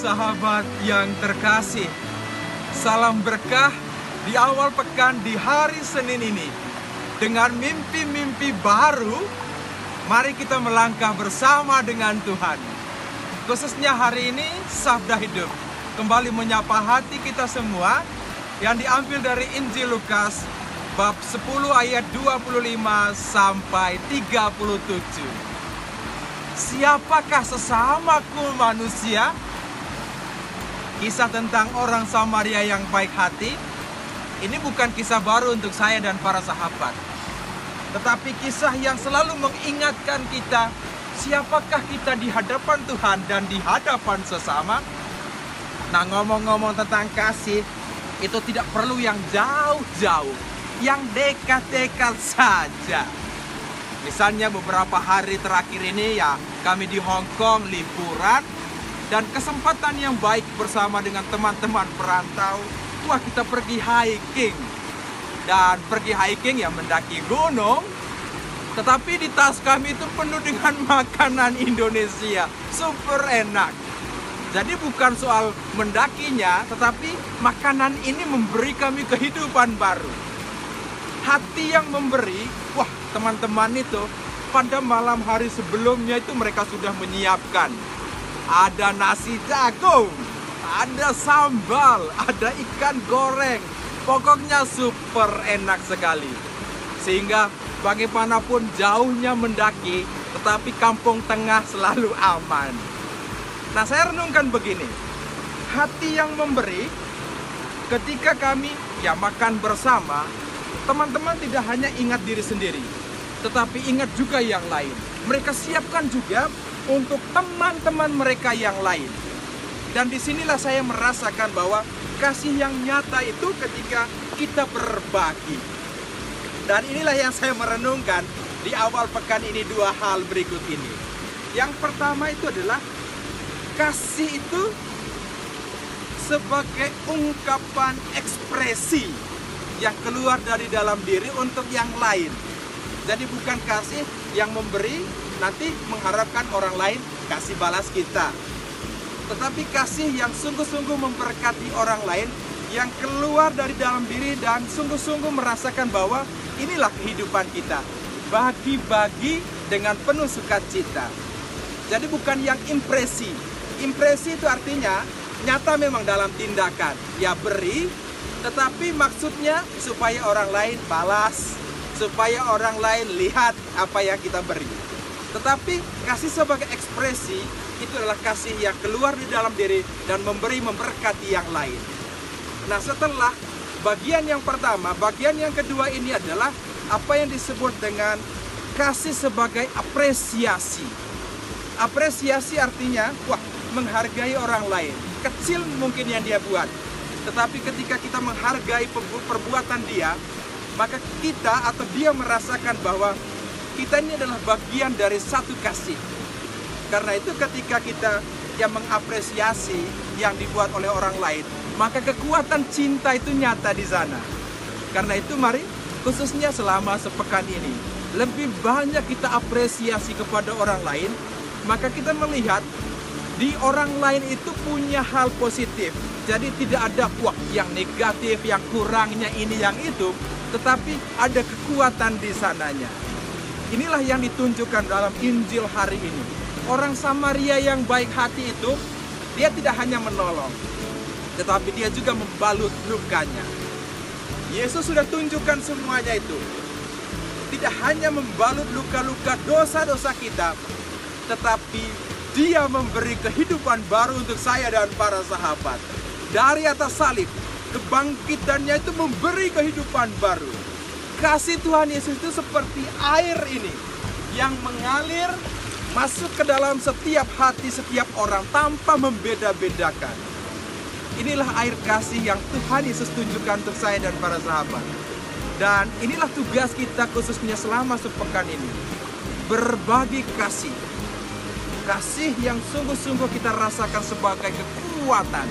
sahabat yang terkasih, salam berkah di awal pekan di hari Senin ini. Dengan mimpi-mimpi baru, mari kita melangkah bersama dengan Tuhan. Khususnya hari ini, Sabda Hidup kembali menyapa hati kita semua yang diambil dari Injil Lukas bab 10 ayat 25 sampai 37. Siapakah sesamaku manusia? Kisah tentang orang Samaria yang baik hati. Ini bukan kisah baru untuk saya dan para sahabat, tetapi kisah yang selalu mengingatkan kita, siapakah kita di hadapan Tuhan dan di hadapan sesama. Nah, ngomong-ngomong tentang kasih, itu tidak perlu yang jauh-jauh, yang dekat-dekat saja. Misalnya beberapa hari terakhir ini ya, kami di Hong Kong liburan, dan kesempatan yang baik bersama dengan teman-teman perantau. Wah, kita pergi hiking. Dan pergi hiking ya mendaki gunung. Tetapi di tas kami itu penuh dengan makanan Indonesia. Super enak. Jadi bukan soal mendakinya, tetapi makanan ini memberi kami kehidupan baru. Hati yang memberi, wah teman-teman itu pada malam hari sebelumnya itu mereka sudah menyiapkan. Ada nasi jagung, ada sambal, ada ikan goreng. Pokoknya super enak sekali. Sehingga bagaimanapun jauhnya mendaki, tetapi kampung tengah selalu aman. Nah, saya renungkan begini. Hati yang memberi, ketika kami ya makan bersama, teman-teman tidak hanya ingat diri sendiri, tetapi ingat juga yang lain. Mereka siapkan juga untuk teman-teman mereka yang lain. Dan disinilah saya merasakan bahwa kasih yang nyata itu ketika kita berbagi. Dan inilah yang saya merenungkan di awal pekan ini, dua hal berikut ini. Yang pertama itu adalah kasih itu sebagai ungkapan ekspresi yang keluar dari dalam diri untuk yang lain. Jadi bukan kasih yang memberi nanti mengharapkan orang lain kasih balas kita, tetapi kasih yang sungguh-sungguh memberkati orang lain, yang keluar dari dalam diri dan sungguh-sungguh merasakan bahwa inilah kehidupan kita, bagi-bagi dengan penuh sukacita. Jadi bukan yang impresi. Impresi itu artinya nyata memang dalam tindakan, ya beri, tetapi maksudnya supaya orang lain balas, supaya orang lain lihat apa yang kita beri. Tetapi kasih sebagai ekspresi itu adalah kasih yang keluar di dalam diri dan memberi memberkati yang lain. Nah, setelah bagian yang pertama, bagian yang kedua ini adalah apa yang disebut dengan kasih sebagai apresiasi. Apresiasi artinya, wah, menghargai orang lain. Kecil mungkin yang dia buat, tetapi ketika kita menghargai perbuatan dia, maka kita atau dia merasakan bahwa kita ini adalah bagian dari satu kasih. Karena itu ketika kita yang mengapresiasi yang dibuat oleh orang lain, maka kekuatan cinta itu nyata di sana. Karena itu mari, khususnya selama sepekan ini, lebih banyak kita apresiasi kepada orang lain, maka kita melihat di orang lain itu punya hal positif. Jadi tidak ada wah yang negatif, yang kurangnya ini yang itu, tetapi ada kekuatan di sananya. Inilah yang ditunjukkan dalam Injil hari ini. Orang Samaria yang baik hati itu, dia tidak hanya menolong, tetapi dia juga membalut lukanya. Yesus sudah tunjukkan semuanya itu. Tidak hanya membalut luka-luka dosa-dosa kita, tetapi dia memberi kehidupan baru untuk saya dan para sahabat. Dari atas salib, kebangkitannya itu memberi kehidupan baru. Kasih Tuhan Yesus itu seperti air ini yang mengalir masuk ke dalam setiap hati setiap orang tanpa membeda-bedakan. Inilah air kasih yang Tuhan Yesus tunjukkan untuk saya dan para sahabat. Dan inilah tugas kita khususnya selama sepekan ini. Berbagi kasih. Kasih yang sungguh-sungguh kita rasakan sebagai kekuatan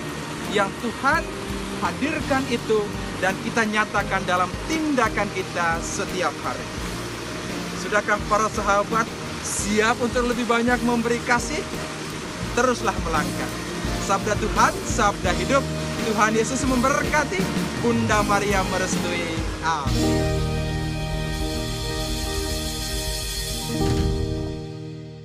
yang Tuhan hadirkan itu dan kita nyatakan dalam tindakan kita setiap hari. Sudahkah para sahabat siap untuk lebih banyak memberi kasih? Teruslah melangkah. Sabda Tuhan, sabda hidup. Tuhan Yesus memberkati. Bunda Maria merestui. Amin.